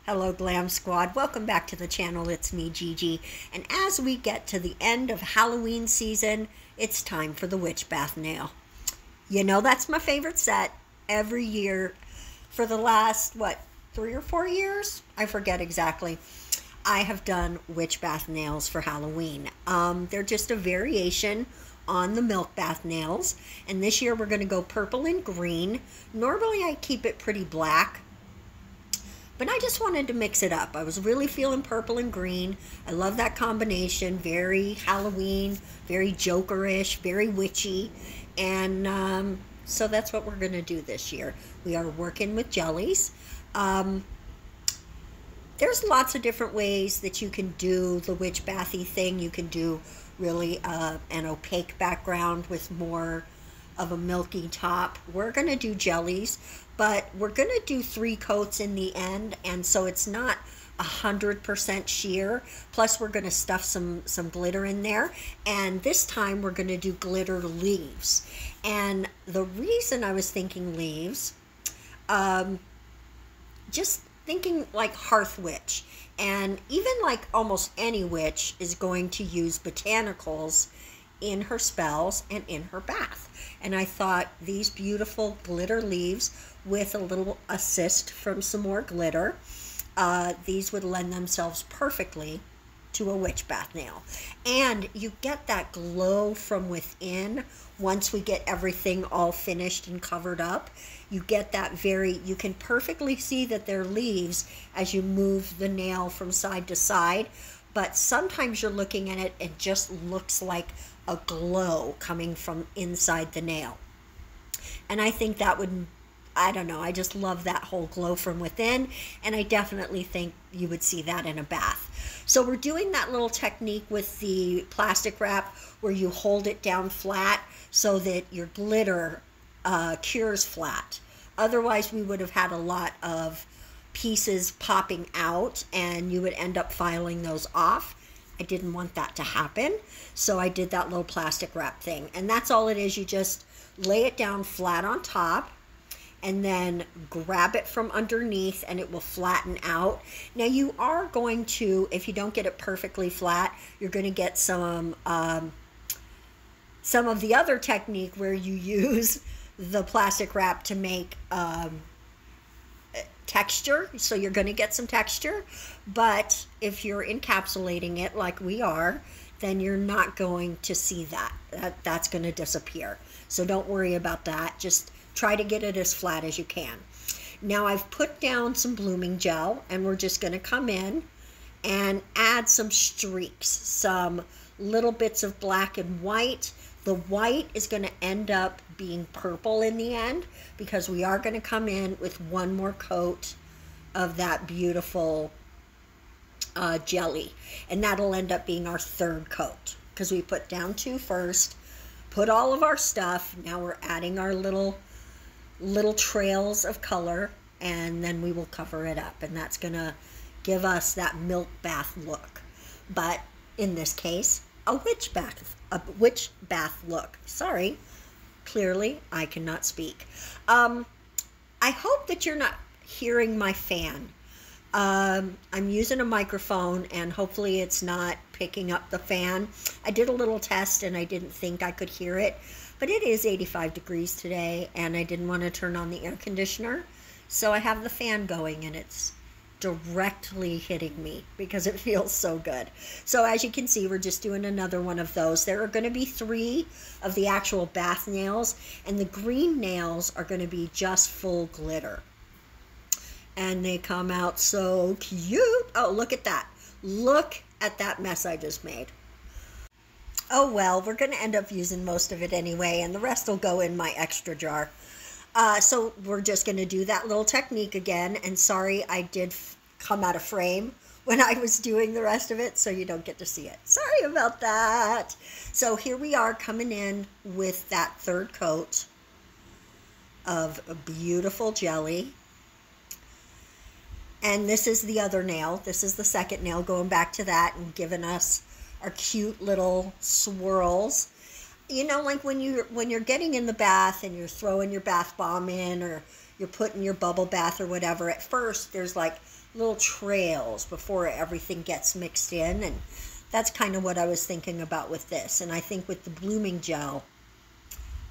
Hello Glam Squad, welcome back to the channel. It's me, Gigi, and as we get to the end of Halloween season, it's time for the witch bath nail. You know that's my favorite set every year for the last, 3 or 4 years? I forget exactly. I have done witch bath nails for Halloween. They're just a variation on the milk bath nails, and this year we're going to go purple and green. Normally I keep it pretty black, but I just wanted to mix it up. I was really feeling purple and green. I love that combination. Very Halloween, very Joker-ish, very witchy. And so that's what we're going to do this year. We are working with jellies. There's lots of different ways that you can do the witch bathy thing. You can do really an opaque background with more of a milky top. We're going to do jellies, but we're going to do 3 coats in the end, and so it's not 100% sheer. Plus we're going to stuff some glitter in there, and this time we're going to do glitter leaves. And the reason I was thinking leaves, just thinking like hearth witch, and even like almost any witch is going to use botanicals in her spells and in her bath. And I thought these beautiful glitter leaves with a little assist from some more glitter, these would lend themselves perfectly to a witch bath nail. And you get that glow from within once we get everything all finished and covered up. You get that you can perfectly see that they're leaves as you move the nail from side to side, but sometimes you're looking at it, it just looks like a glow coming from inside the nail. And I think that would, I don't know, I just love that whole glow from within, and I definitely think you would see that in a bath. So we're doing that little technique with the plastic wrap where you hold it down flat so that your glitter cures flat. Otherwise we would have had a lot of pieces popping out and you would end up filing those off. I didn't want that to happen, so I did that little plastic wrap thing. And that's all it is. You just lay it down flat on top and then grab it from underneath and it will flatten out. Now you are going to, if you don't get it perfectly flat, you're going to get some of the other technique where you use the plastic wrap to make texture, so you're going to get some texture. But if you're encapsulating it like we are, then you're not going to see that's going to disappear. So don't worry about that. Just try to get it as flat as you can. Now I've put down some blooming gel, and we're just going to come in and add some streaks, some little bits of black and white. The white is going to end up being purple in the end, because we are going to come in with one more coat of that beautiful jelly, and that'll end up being our 3rd coat, because we put down 2 first, put all of our stuff. Now we're adding our little trails of color, and then we will cover it up, and that's going to give us that milk bath look, but in this case a witch bath look. Sorry, clearly I cannot speak. I hope that you're not hearing my fan. I'm using a microphone, and hopefully it's not picking up the fan. I did a little test and I didn't think I could hear it, but it is 85 degrees today and I didn't want to turn on the air conditioner, so I have the fan going and it's directly hitting me because it feels so good. So as you can see, we're just doing another one of those. There are going to be 3 of the actual bath nails, and the green nails are going to be just full glitter, and they come out so cute. Oh, look at that. Look at that mess I just made. Oh well, we're going to end up using most of it anyway, and the rest will go in my extra jar. So we're just going to do that little technique again, and sorry I did come out of frame when I was doing the rest of it, so you don't get to see it. Sorry about that. So here we are coming in with that 3rd coat of a beautiful jelly. And this is the other nail. This is the 2nd nail, going back to that and giving us our cute little swirls. you know, like when you're getting in the bath and you're throwing your bath bomb in, or you're putting your bubble bath or whatever, at first there's like little trails before everything gets mixed in, and that's kind of what I was thinking about with this. And I think with the blooming gel,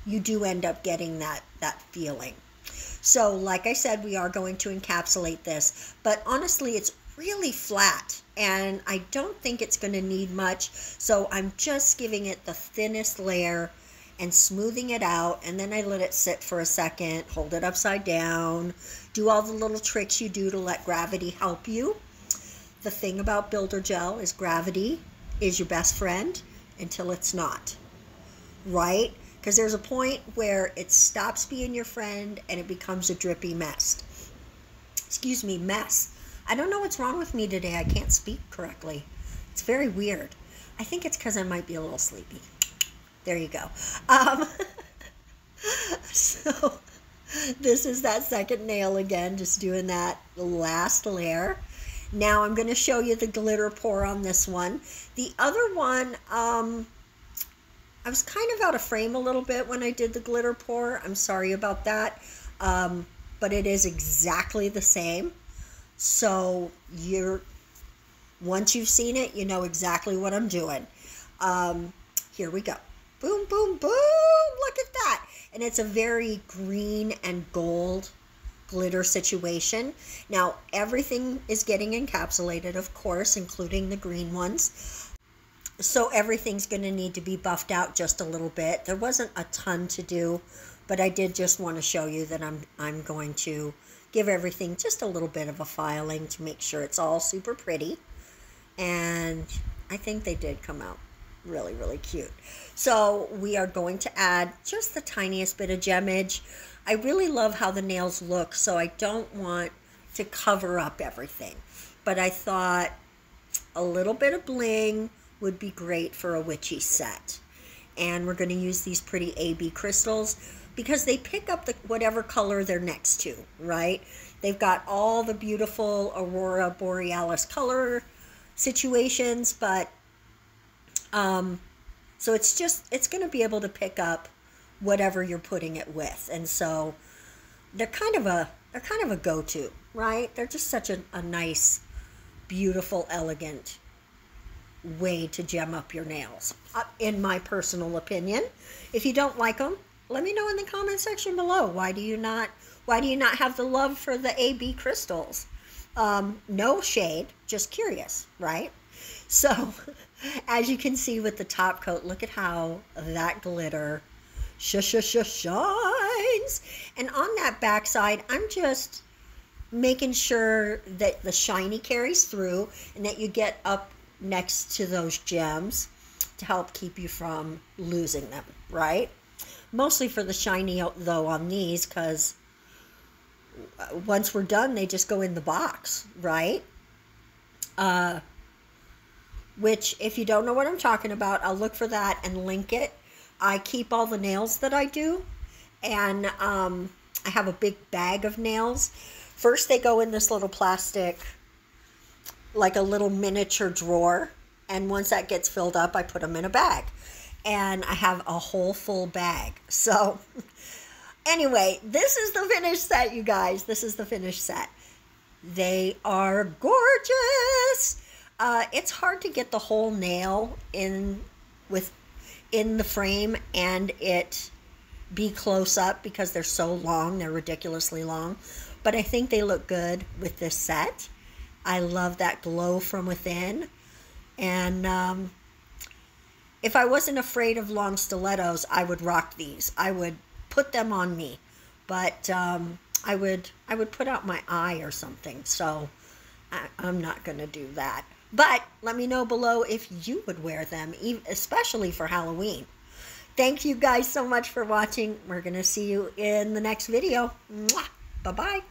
you do end up getting that feeling. So like I said, we are going to encapsulate this, but honestly it's really flat and I don't think it's going to need much. So I'm just giving it the thinnest layer and smoothing it out, and then I let it sit for a second, hold it upside down, do all the little tricks you do to let gravity help you. The thing about builder gel is gravity is your best friend until it's not, right? Because there's a point where it stops being your friend and it becomes a drippy mess. Excuse me, mess. I don't know what's wrong with me today. I can't speak correctly. It's very weird. I think it's because I might be a little sleepy. There you go. So this is that second nail again, just doing that last layer. Now I'm going to show you the glitter pour on this one. The other one, I was kind of out of frame a little bit when I did the glitter pour. I'm sorry about that. But it is exactly the same. So once you've seen it, you know exactly what I'm doing. Here we go. Boom, boom, boom. Look at that. And it's a very green and gold glitter situation. Now, everything is getting encapsulated, of course, including the green ones. So everything's going to need to be buffed out just a little bit. There wasn't a ton to do, but I did just want to show you that I'm going to give everything just a little bit of a filing to make sure it's all super pretty. And I think they did come out really, really cute. So we are going to add just the tiniest bit of gemmage. I really love how the nails look, so I don't want to cover up everything. But I thought a little bit of bling would be great for a witchy set. And we're going to use these pretty AB crystals because they pick up whatever color they're next to, right? They've got all the beautiful Aurora Borealis color situations, but so it's going to be able to pick up whatever you're putting it with. And so they're kind of a go-to, right? They're just such a nice, beautiful, elegant way to gem up your nails, in my personal opinion. If you don't like them, let me know in the comment section below. Why do you not have the love for the AB crystals? No shade, just curious, right? So as you can see with the top coat, look at how that glitter shines. And on that back side, I'm just making sure that the shiny carries through and that you get up next to those gems to help keep you from losing them, right? Mostly for the shiny though on these, because once we're done, they just go in the box, right? Which, if you don't know what I'm talking about, I'll look for that and link it. I keep all the nails that I do, and I have a big bag of nails. First, they go in this little plastic, like a little miniature drawer, and once that gets filled up, I put them in a bag. And I have a whole full bag. So, anyway, this is the finished set, you guys. This is the finished set. They are gorgeous. It's hard to get the whole nail in the frame and it be close up because they're so long. They're ridiculously long. But I think they look good with this set. I love that glow from within. And if I wasn't afraid of long stilettos, I would rock these. I would put them on me. But I would put out my eye or something. So I'm not going to do that. But let me know below if you would wear them, especially for Halloween. Thank you guys so much for watching. We're going to see you in the next video. Mwah! Bye-bye.